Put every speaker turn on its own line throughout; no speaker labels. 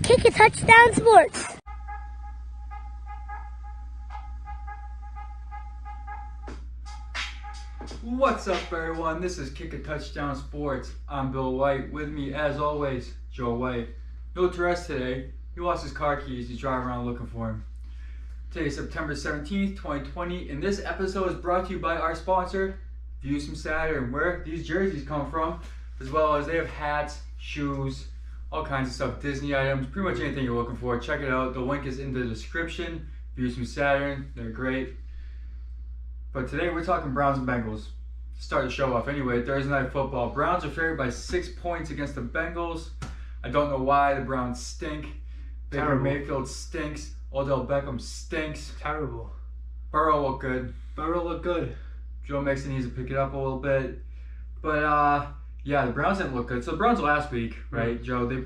Kick a Touchdown Sports.
What's up, everyone? This is Kick a Touchdown Sports. I'm Bill White. With me, as always, Joe White. No Torres today. He lost his car keys. He's driving around looking for him. Today is September 17th, 2020, and this episode is brought to you by our sponsor, Views from Saturn, where these jerseys come from, as well as they have hats, shoes, all kinds of stuff, Disney items, pretty much anything you're looking for. Check it out. The link is in the description. Views from Saturn, they're great. But today we're talking Browns and Bengals. To start the show off anyway, Thursday Night Football. Browns are favored by 6 points against the Bengals. I don't know why. The Browns stink. Baker Mayfield stinks. Odell Beckham stinks.
Terrible.
Burrow looked good. Joe Mixon needs to pick it up a little bit. But yeah, the Browns didn't look good. So the Browns last week, right, Joe? They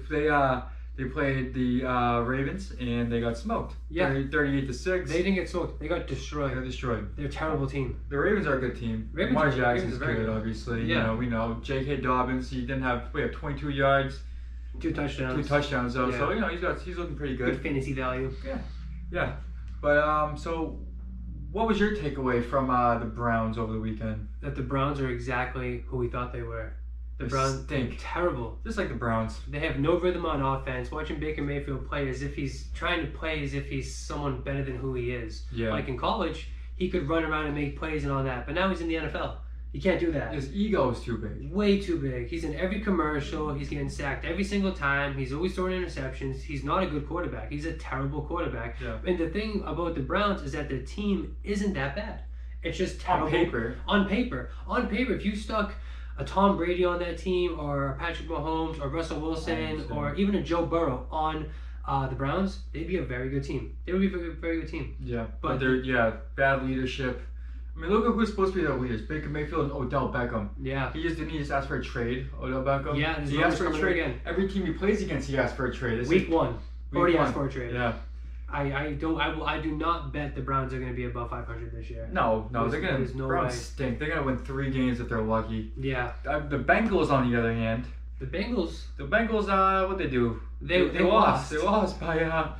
played the Ravens and they got smoked.
Yeah,
38-6.
They didn't get smoked. They got destroyed. They're a terrible team.
The Ravens are a good team. Lamar Jackson's good, obviously.
Yeah.
We know. J.K. Dobbins, he didn't have 22 yards.
2 touchdowns.
Though.
Yeah.
So he's looking pretty good.
Good fantasy value.
Yeah. But so what was your takeaway from the Browns over the weekend?
That the Browns are exactly who we thought they were. The Browns
stink.
Terrible.
Just like the Browns.
They have no rhythm on offense. Watching Baker Mayfield play as if he's trying to play as if he's someone better than who he is.
Yeah.
Like in college, he could run around and make plays and all that. But now he's in the NFL. He can't do that.
His ego is too big.
Way too big. He's in every commercial. He's getting sacked every single time. He's always throwing interceptions. He's not a good quarterback. He's a terrible quarterback.
Yeah.
And the thing about the Browns is that the team isn't that bad. It's just terrible. On paper, if you stuck a Tom Brady on that team, or Patrick Mahomes, or Russell Wilson, or even a Joe Burrow on the Browns, they'd be a very good team. They would be a very, very good team.
Yeah, but they're bad leadership. I mean, look at who's supposed to be their leaders: Baker Mayfield and Odell Beckham.
Yeah.
He just ask for a trade, Odell Beckham.
Yeah,
he asked for a trade
again.
Every team he plays against, he asked for a trade.
Week one. Asked for a trade.
Yeah.
I do not bet the Browns are going to be above 500 this year.
No, Browns stink. They're gonna win 3 games if they're lucky.
Yeah.
The Bengals, on the other hand.
The Bengals,
what they do? They lost. They lost by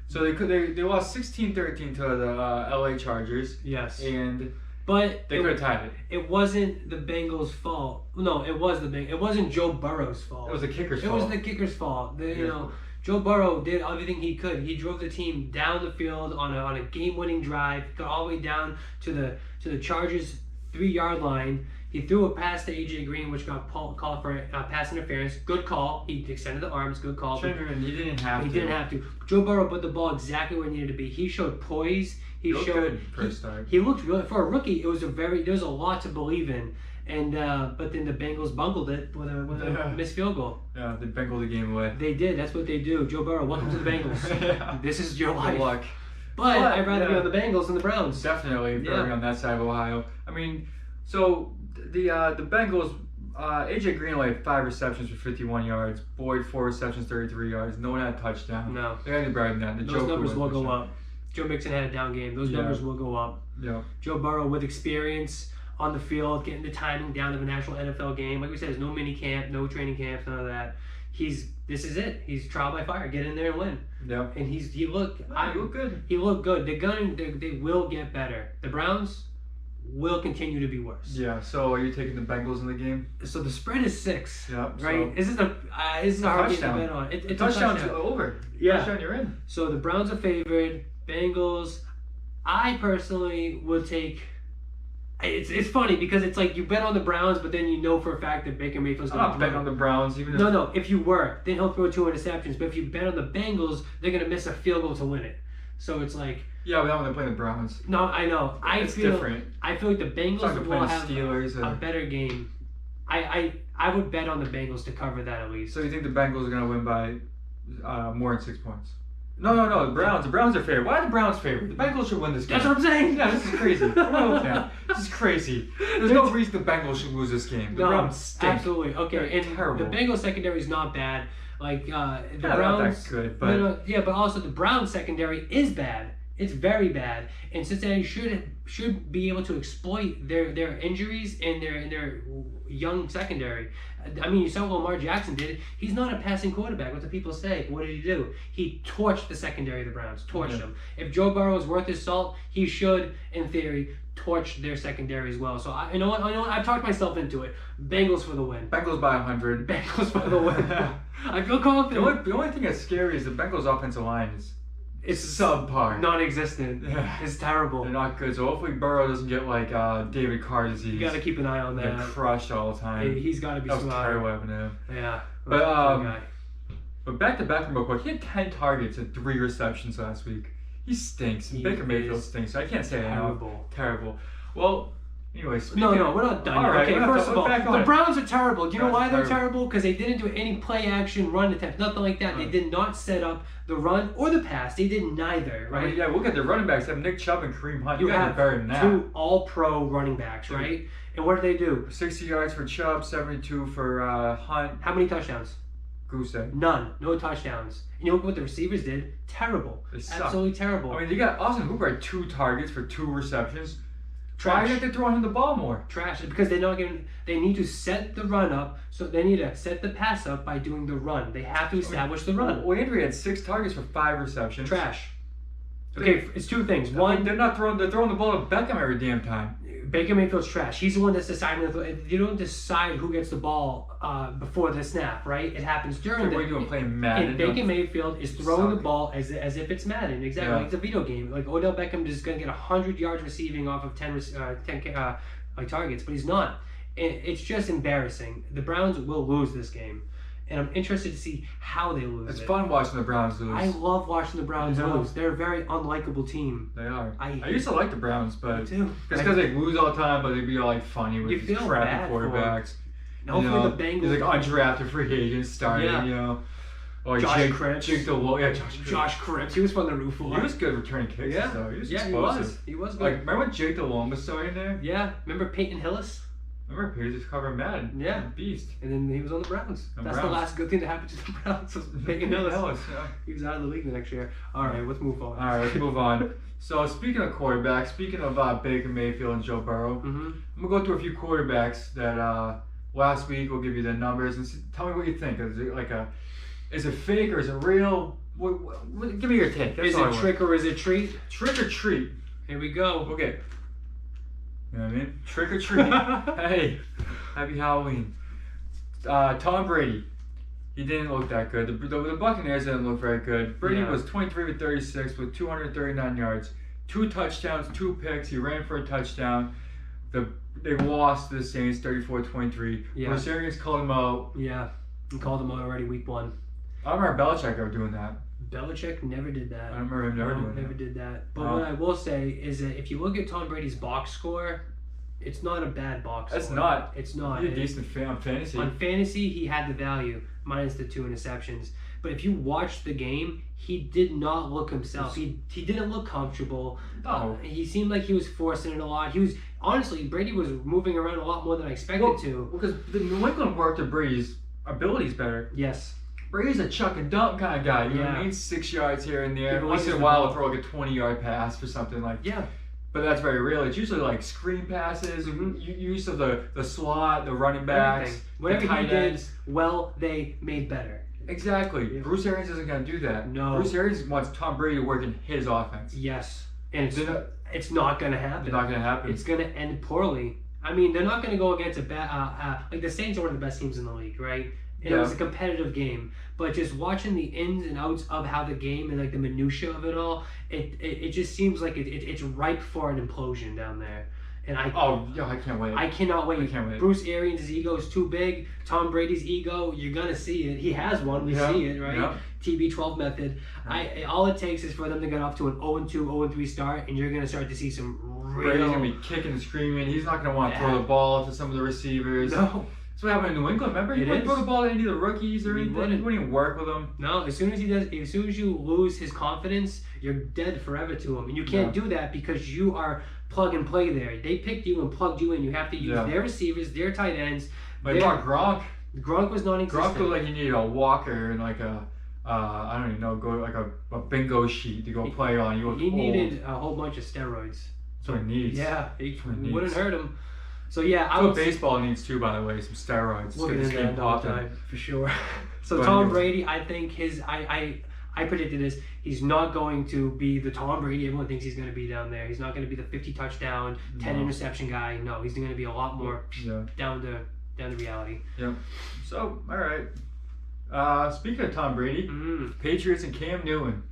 so they lost 16-13 to the LA Chargers.
Yes.
But they could have tied it.
It wasn't the Bengals' fault. No, it was It wasn't Joe Burrow's fault.
It was the kicker's fault.
It was the kicker's fault. Joe Burrow did everything he could. He drove the team down the field on a game-winning drive. Got all the way down to the Chargers' 3-yard line. He threw a pass to A.J. Green, which got called for pass interference. Good call. He extended the arms. Good call.
He didn't have to.
Joe Burrow put the ball exactly where it needed to be. He showed poise. He looked
good for a start.
He looked really, for a rookie. There was a lot to believe in. And but then the Bengals bungled it with a missed field goal.
Yeah, they bungled the game away.
They did. That's what they do. Joe Burrow, welcome to the Bengals.
Yeah.
This is your life.
Good luck.
But I'd rather be on the Bengals than the Browns.
Definitely, on that side of Ohio. I mean, so the Bengals, AJ Green only had 5 receptions for 51 yards. Boyd 4 receptions, 33 yards. No one had a touchdown.
No.
They had to better than that.
Those numbers will go up. Joe Mixon had a down game. Those numbers will go up.
Yeah.
Joe Burrow with experience on the field, getting the timing down of a national NFL game. Like we said, there's no mini camp, no training camps, none of that. This is it. He's trial by fire. Get in there and win.
Yeah.
And he looked good. He looked good. They will get better. The Browns will continue to be worse.
Yeah. So are you taking the Bengals in the game?
So the spread is 6.
Yeah.
Right. This is a hard game to bet on. It's a touchdown
over.
Yeah.
Touchdown, you're in.
So the Browns are favored. Bengals. I personally would take. It's funny because it's like you bet on the Browns, but then you know for a fact that Baker Mayfield's going to
bet on the Browns.
No. If you were, then he'll throw 2 interceptions. But if you bet on the Bengals, they're going to miss a field goal to win it. So it's like.
Yeah, but now they're playing the Browns.
No, I know.
It's different.
I feel like the Bengals will have
Steelers
a better game. I would bet on the Bengals to cover that at least.
So you think the Bengals are going to win by more than 6 points? No. The Browns. The Browns are favored. Why are the Browns favored? The Bengals should win this game.
That's what I'm saying.
Yeah, this is crazy. This is crazy. There's no reason the Bengals should lose this game. The Browns stink.
Absolutely. Okay,
They're terrible.
The Bengals secondary is not bad. Like the Browns.
Not that good, but
but also the Browns secondary is bad. It's very bad, and Cincinnati should be able to exploit their injuries and their young secondary. I mean, you saw what Lamar Jackson did. He's not a passing quarterback. What do people say? What did he do? He torched the secondary of the Browns. Torched them. If Joe Burrow is worth his salt, he should, in theory, torch their secondary as well. So you know what? I've talked myself into it. Bengals for the win.
Bengals by 100.
Bengals for the win. I feel confident.
The only thing that's scary is the Bengals' offensive line is. It's subpar.
Non-existent.
Yeah.
It's terrible.
They're not good. So hopefully Burrow doesn't get like David Carr disease.
You got to keep an eye on that.
They're crushed all the time.
He's got to be
that was
smart.
terrible having him.
Yeah.
But back to Beckham real quick. He had 10 targets and 3 receptions last week. He stinks. Baker Mayfield stinks. So I can't say
terrible.
Terrible. Well, anyway,
no, we're not done.
All right,
okay, first of all, the Browns are terrible. Do you know why they're terrible? Because they didn't do any play action run attempts, nothing like that. They did not set up the run or the pass. They did neither, right?
I mean, yeah, look at the running backs. They have Nick Chubb and Kareem Hunt.
You have
better than that.
2 all-pro running backs, right? And what do they do?
60 yards for Chubb, 72 for Hunt.
How many touchdowns?
Goose egg.
None. No touchdowns. And you look at what the receivers did. Terrible.
They suck.
Absolutely terrible.
I mean, they got Austin Hooper had 2 targets for 2 receptions.
Trash.
Why aren't they throwing him the ball more?
Trash. Because they're not getting. They need to set the run up. So they need to set the pass up by doing the run. They have to establish the run.
Well, Andrew had 6 targets for 5 receptions.
Trash. Okay, it's 2 things. One,
they're throwing the ball to Beckham every damn time.
Baker Mayfield's trash. He's the one that's deciding. You don't decide who gets the ball before the snap, right? It happens during the.
What are you doing, playing Madden?
And Baker Mayfield is throwing the ball as if it's Madden. Exactly, like it's a video game. Like Odell Beckham is going to get 100 yards receiving off of 10 targets, but he's not. And it's just embarrassing. The Browns will lose this game. And I'm interested to see how they lose.
It's fun watching the Browns lose.
I love watching the Browns lose. They're a very unlikable team.
They are. I used to like the Browns, but it's because they lose all the time, but they'd be all like funny with these crappy quarterbacks.
Hopefully the Bengals.
He's like undrafted free agents starting, you know. Oh,
Josh Cripps.
Josh
Cripps. He was fun to root for.
He was good returning kicks.
Yeah,
though. He was explosive.
He was good.
Like, remember when Jake Delhomme was starting there?
Yeah. Remember Peyton Hillis?
Remember, he was just covering Madden.
Yeah.
Beast.
And then he was on the Browns. That's the last good thing that happened to the Browns was Peyton Hillis. He was out of the league the next year. All right, let's move on.
All right, let's move on. So, speaking of quarterbacks, speaking of Baker Mayfield and Joe Burrow, I'm going to go through a few quarterbacks that last week we'll give you the numbers and tell me what you think. Is it is it fake or is it real? Give me your take.
Is it trick or is it treat?
Trick or treat.
Here we go.
Okay. You know what I mean? Trick or treat. Hey, happy Halloween. Tom Brady. He didn't look that good. The Buccaneers didn't look very good. Brady was 23 for 36 with 239 yards, 2 touchdowns, 2 picks. He ran for a touchdown. They lost to the Saints 34-23. Bruce Arians called him out.
Yeah, he called him out already week 1.
I remember Belichick ever doing that.
Belichick never did that.
I remember him
never did that. But what I will say is that if you look at Tom Brady's box score, it's not a bad box score. It's not.
He's a decent on fantasy.
On fantasy, he had the value, minus the 2 interceptions. But if you watch the game, he did not look himself. He didn't look comfortable.
No.
He seemed like he was forcing it a lot. Honestly, Brady was moving around a lot more than I expected to.
Because the New England worked to Brady's abilities better.
Yes.
Brady's a chuck and dump kind of guy. You know what I mean? 6 yards here and there. Once in a while, he'll throw like a 20-yard pass for something like.
Yeah.
But that's very rare. It's usually like screen passes, use of the slot, the running backs,
whatever
the tight ends.
They made better.
Exactly. Yeah. Bruce Arians isn't going to do that.
No.
Bruce Arians wants Tom Brady to work in his offense.
Yes. And it's not going to happen.
It's not going to happen.
It's going to end poorly. I mean, they're not going to go against a bad... like, the Saints are one of the best teams in the league, right? And it was a competitive game. But just watching the ins and outs of how the game and, like, the minutia of it all, it just seems like it's ripe for an implosion down there. And I
can't wait.
I cannot wait.
I can't wait.
Bruce Arians' ego is too big. Tom Brady's ego, you're going to see it. He has one. We see it, right? Yeah. TB12 method. All it takes is for them to get off to an 0-2, 0-3 start, and you're going to start to see some real...
Brady's going to be kicking and screaming. He's not going to want to throw the ball to some of the receivers.
No.
That's what happened in New England. Remember, he wouldn't throw the ball to any of the rookies or anything. He wouldn't even work with them.
No, as soon as you lose his confidence, you're dead forever to him. And you can't do that because you are plug and play there. They picked you and plugged you in. You have to use their receivers, their tight ends.
Like Gronk.
Gronk was non-existent.
Gronk looked like he needed a walker and like a I don't even know, go like a bingo sheet to go play on.
He needed a whole bunch of steroids.
That's what he needs.
Yeah, it wouldn't hurt him. So yeah,
that's what baseball needs too, by the way, some steroids.
We'll get into that another time for sure. So Tom Brady, I think I predicted this. He's not going to be the Tom Brady everyone thinks he's going to be down there. He's not going to be the 50 touchdown, 10 interception guy. No, he's going to be a lot more down to reality.
Yep. So all right. Speaking of Tom Brady, Patriots and Cam Newton.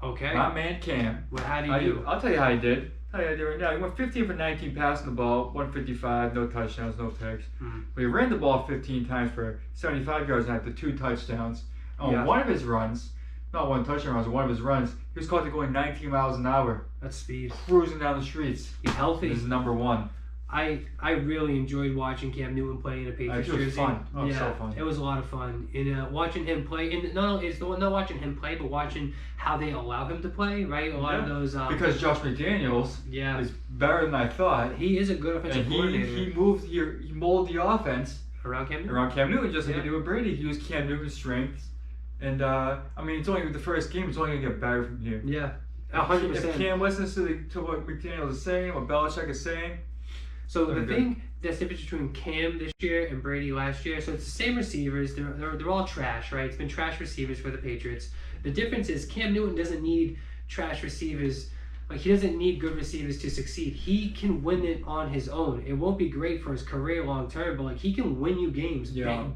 Okay.
My man Cam.
Well, how did he do?
I'll tell you how he did. Right now. He went 15 for 19 passing the ball, 155, no touchdowns, no picks. But he ran the ball 15 times for 75 yards and had the 2 touchdowns. On one of his runs, not one touchdown runs, but one of his runs, he was caught going 19 miles an hour.
That's speed.
Cruising down the streets.
He's healthy.
He's number 1.
I really enjoyed watching Cam Newton play in a Patriots jersey.
It was fun. Oh,
yeah,
so fun.
It was a lot of fun. And watching him play, and not only not watching him play, but watching how they allow him to play, right? A lot of those.
Because Josh McDaniels is better than I thought.
He is a good offensive coordinator.
He moved here. He molded the offense
around Cam
Newton, just like he did with Brady. He used Cam Newton's strengths, and I mean, it's only the first game. It's only gonna get better from here.
Yeah, 100%.
If Cam listens to what McDaniels is saying, what Belichick is saying.
So the thing that's difference between Cam this year and Brady last year, so it's the same receivers. They're all trash, right? It's been trash receivers for the Patriots. The difference is Cam Newton doesn't need trash receivers. Like, he doesn't need good receivers to succeed. He can win it on his own. It won't be great for his career long term, but like, he can win you games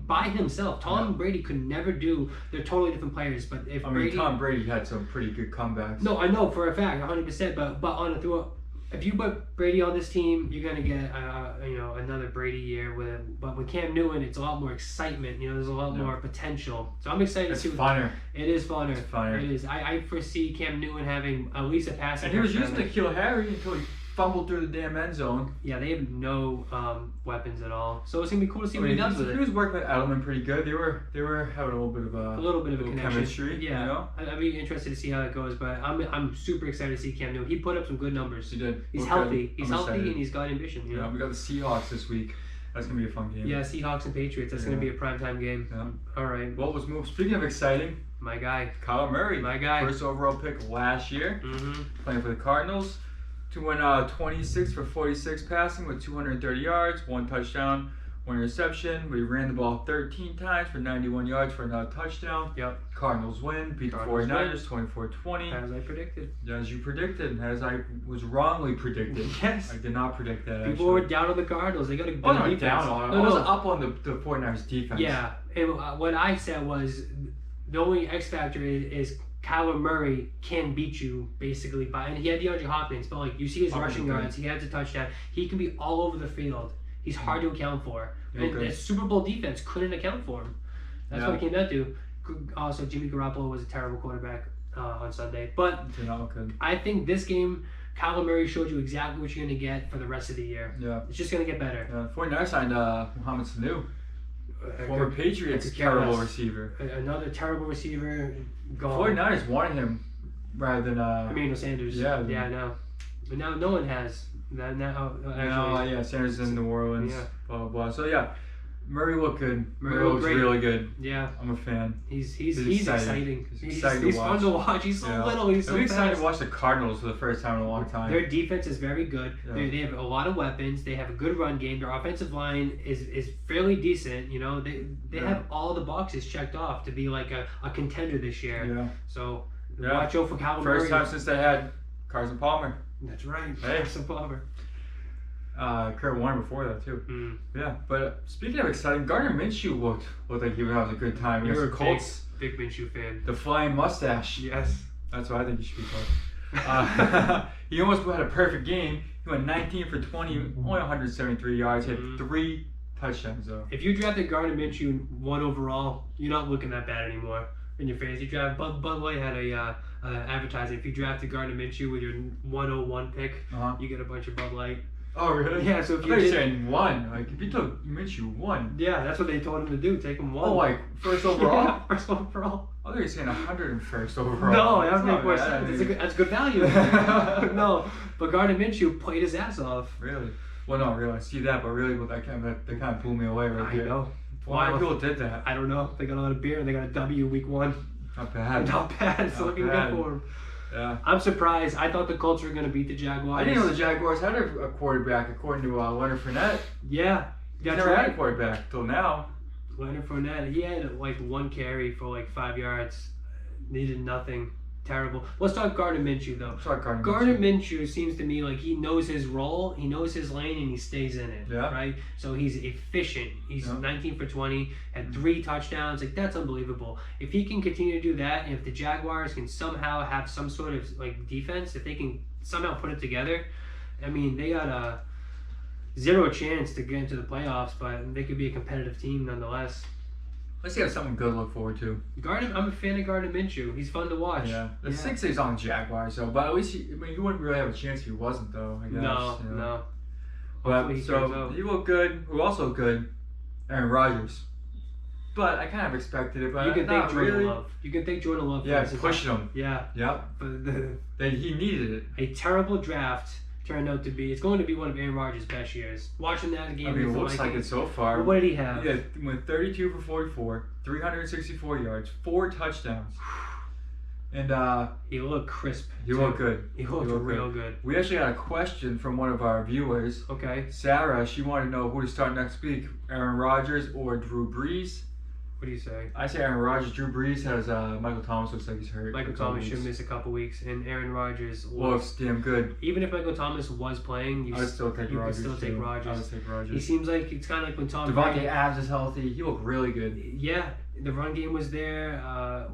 by himself. Tom Brady could never do. They're totally different players. But if
Tom Brady had some pretty good comebacks.
No, I know for a fact, 100%. But on a through. If you put Brady on this team, you're gonna get another Brady year but with Cam Newton, it's a lot more excitement. There's a lot more potential. So I'm excited to see.
It's funner.
It is funner.
It's funner.
It is. I foresee Cam Newton having at least a passing.
And he was using N'Keal Harry until he fumbled through the damn end zone.
Yeah, they have no weapons at all. So it's gonna be cool to see what he does with it.
He was working with Edelman pretty good. They were having a little bit of a connection. Chemistry.
Yeah, I'd be interested to see how that goes. But I'm super excited to see Cam Newton. He put up some good numbers.
He did.
He's healthy. He's healthy and he's got ambition.
Yeah, we got the Seahawks this week. That's gonna be a fun game.
Yeah, Seahawks and Patriots. That's gonna be a primetime game.
Yeah.
All right.
What was moved? Speaking of exciting,
my guy,
Kyler Murray.
My guy.
First overall pick last year. Playing for the Cardinals. To win 26 for 46 passing with 230 yards, 1 touchdown, 1 interception. We ran the ball 13 times for 91 yards for another touchdown.
Yep.
Cardinals win, beat the 49ers 24-20.
As I predicted.
As you predicted, as I was wrongly predicted.
Yes.
I did not predict that.
People were down on the Cardinals. They got a good defense.
Down on it. I was up on the 49ers defense.
Yeah, and what I said was the only X factor is Kyler Murray can beat you basically and he had DeAndre Hopkins, but like you see his rushing yards, he has a touchdown. He can be all over the field. He's hard to account for. And the Super Bowl defense couldn't account for him. That's what it came down to. Also, Jimmy Garoppolo was a terrible quarterback on Sunday. But I think this game, Kyler Murray showed you exactly what you're going to get for the rest of the year. Yeah. It's just going to get better.
Yeah. 49ers signed Mohamed Sanu. Former Patriots terrible receiver.
Another terrible receiver gone.
49ers wanted him rather than
Emmanuel Sanders. Yeah, I know. But now no one has.
Sanders in New Orleans.
Yeah.
Blah blah blah. So yeah, Murray looked good. Murray looks really good.
Yeah.
I'm a fan.
He's exciting. He's fun to watch. He's so little. He's so
I'm
fast.
excited to watch the Cardinals for the first time in a long time.
Their defense is very good. Yeah. They have a lot of weapons. They have a good run game. Their offensive line is fairly decent. They have all the boxes checked off to be like a contender this year. Yeah. So watch out for Kyler Murray.
First time since they had Carson Palmer.
That's right.
Hey.
Carson Palmer.
Kurt Warner before that too. Yeah, but speaking of exciting, Gardner Minshew looked like he was having a good time.
You're a Colts. Big Minshew fan.
The flying mustache.
Yes.
That's what I think he should be called. He almost had a perfect game. He went 19 for 20, only 173 yards. He had 3 touchdowns though.
If you drafted Gardner Minshew 1 overall, you're not looking that bad anymore in your fantasy draft. Bud Light had a advertising. If you drafted Gardner Minshew with your 101 pick, you get a bunch of Bud Light.
Oh really?
Yeah. So if
you're saying 1, like if you took Minshew 1.
Yeah, that's what they told him to do. Take him 1.
Oh, like first overall?
Yeah, first overall.
I thought you were saying 101st overall.
No, that would make more sense. That's good value. No, but Gardner Minshew played his ass off.
Really? Well, no, really. I see that, but really, that kind of blew me away right there.
I know.
Why people did that?
I don't know. They got a lot of beer and they got a W week 1.
Not bad.
Not bad. It's
Not
looking
bad.
good for him.
Yeah.
I'm surprised. I thought the Colts were going to beat the Jaguars.
I didn't know the Jaguars had a quarterback, according to Leonard Fournette.
Yeah.
He's never had a quarterback till now.
Leonard Fournette, he had like 1 carry for like 5 yards. Needed nothing. Terrible. Let's talk Gardner Minshew though. Gardner Minshew seems to me like he knows his role, he knows his lane, and he stays in it.
Yeah.
Right? So he's efficient. He's 19 for 20, had 3 touchdowns. Like that's unbelievable. If he can continue to do that, and if the Jaguars can somehow have some sort of like defense, if they can somehow put it together, I mean they got a 0 chance to get into the playoffs, but they could be a competitive team nonetheless.
Let's have something good to look forward to.
I'm a fan of Gardner Minshew. He's fun to watch.
Yeah. The 6 he's on the Jaguars, though. But at least he wouldn't really have a chance if he wasn't, though, I guess.
No.
But he looked good. Who also good? Aaron Rodgers. But I kind of expected it, but
you can
not
thank Jordan
really.
Love. You can thank Jordan Love.
Yeah, pushing him.
Yeah.
Yep. But he needed it.
A terrible draft turned out to be. It's going to be one of Aaron Rodgers' best years. Watching that game.
I mean, it looks like it so far.
Well, what did he have?
Yeah, went 32 for 44, 364 yards, 4 touchdowns. And
he looked crisp.
He looked good.
He looked real good.
We actually got a question from one of our viewers.
Okay.
Sarah, she wanted to know who to start next week, Aaron Rodgers or Drew Brees.
What do you say?
I say Aaron Rodgers. Drew Brees has Michael Thomas looks like he's hurt.
Michael Thomas should miss a couple weeks, and Aaron Rodgers
looks damn good.
Even if Michael Thomas was playing,
I would still take Rodgers.
I would take Rodgers.
He
seems like it's kind of like when Tom
Devontae
Brady.
Adams is healthy. He looked really good.
Yeah, the run game was there.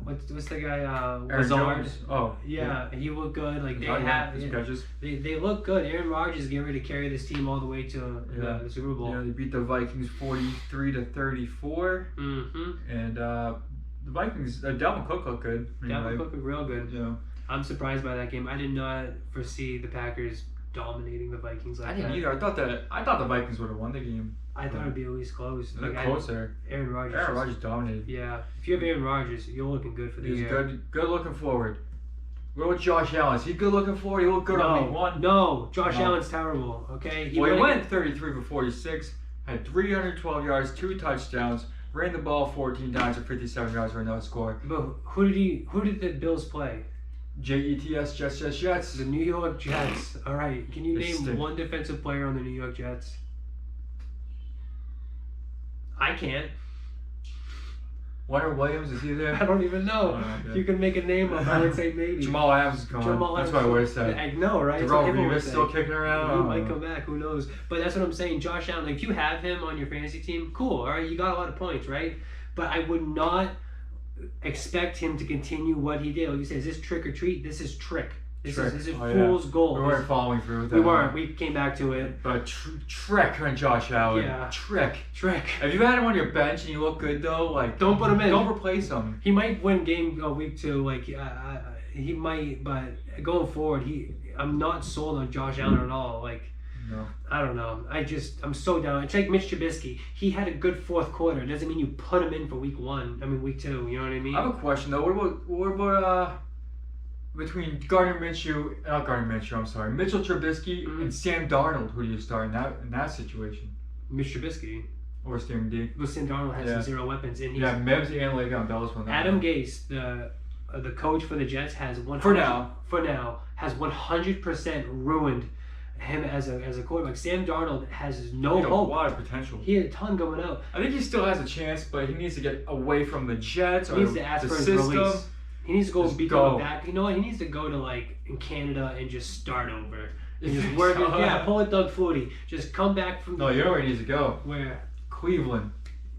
What's the guy?
Aaron Jones. Oh,
yeah, he looked good. Like they look good. Aaron Rodgers is getting ready to carry this team all the way to the Super Bowl.
Yeah, they beat the Vikings 43-34.
Mm-hmm.
And the Vikings, Dalvin Cook looked good.
Dalvin Cook looked real good.
Yeah.
I'm surprised by that game. I did not foresee the Packers dominating the Vikings like that.
I didn't either. I thought the Vikings would have won the game.
I thought it'd be at least close.
Closer.
Aaron Rodgers
dominated.
Yeah. If you have Aaron Rodgers, you're looking good for the year.
He's good looking forward. What about Josh Allen? Is he good looking forward? He looked good on week 1.
No, Josh Allen's terrible. Okay.
He went 33 for 46, had 312 yards, 2 touchdowns. Ran the ball 14 times for 57 yards for no score.
But who did the Bills play?
Jets, Jets.
The New York Jets. All right. Can you name one defensive player on the New York Jets? I can't.
Leonard Williams, is he there?
I don't even know. You can make a name up. I would say maybe.
Jamal Adams is gone. That's what I would have said.
I know, right?
Darrell Revis still kicking around.
He might come back. Who knows? But that's what I'm saying. Josh Allen, like, if you have him on your fantasy team, cool. All right, you got a lot of points, right? But I would not expect him to continue what he did. Like you said, is this trick or treat? This is trick. This is fool's gold.
We weren't following through with that.
We weren't. We came back to it.
But trick on Josh Allen.
Yeah.
Trick.
If
you had him on your bench and you look good though, like
don't put him in.
Don't replace him.
He might win game week 2. Like he might, but going forward, I'm not sold on Josh Allen at all. Like.
No.
I don't know. I'm so down. It's like Mitch Trubisky. He had a good 4th quarter. It doesn't mean you put him in for week 1. I mean week 2. You know what I mean?
I have a question though. What about between Mitchell Trubisky and Sam Darnold? Who do you start in that situation?
Mitch Trubisky.
Or Sam D.
Well, Sam Darnold has 0 weapons, and
Mims and Le'Veon Bell's one.
Adam Gase, the coach for the Jets, has 100%. For now, has 100% ruined him as a quarterback. Sam Darnold has no hope.
A lot of potential.
He had a ton going out.
I think he still has a chance, but he needs to get away from the Jets.
He needs to ask for his release. He needs to go back. You know what? He needs to go to like in Canada and just start over. And just work. Pull a Doug Flutie. Just come back from.
No, you know where he needs to go.
Where?
Cleveland.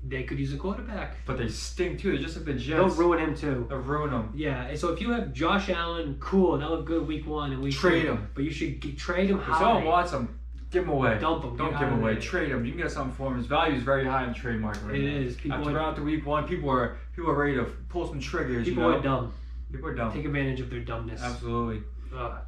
They could use a quarterback.
But they stink too. They're just like the Jets.
They'll ruin him too.
They'll ruin him.
Yeah. So if you have Josh Allen, cool. That looked good week 1 and week 2.
Trade him.
But you should trade him high.
If someone wants him, give him away.
Dump him.
Don't give him away. Trade him. You can get something for him. His value is very high in the trade market right now.
It is.
After week 1, people are ready to pull some triggers.
People are dumb.
People are dumb.
Take advantage of their dumbness.
Absolutely.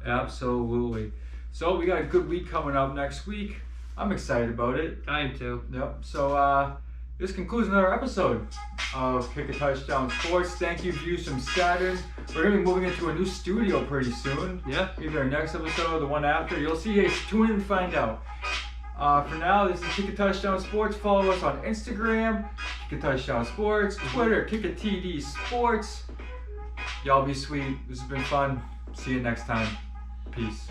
Absolutely. So we got a good week coming up next week. I'm excited about it.
I am too.
Yep. So this concludes another episode of Kick a Touchdown Sports. Thank you, views from Saturn. We're going to be moving into a new studio pretty soon.
Yeah.
Either our next episode or the one after. You'll see. Hey, tune in and find out. For now, this is Kick a Touchdown Sports. Follow us on Instagram, Kick a Touchdown Sports, Twitter, Kick a TD Sports. Y'all be sweet. This has been fun. See you next time. Peace.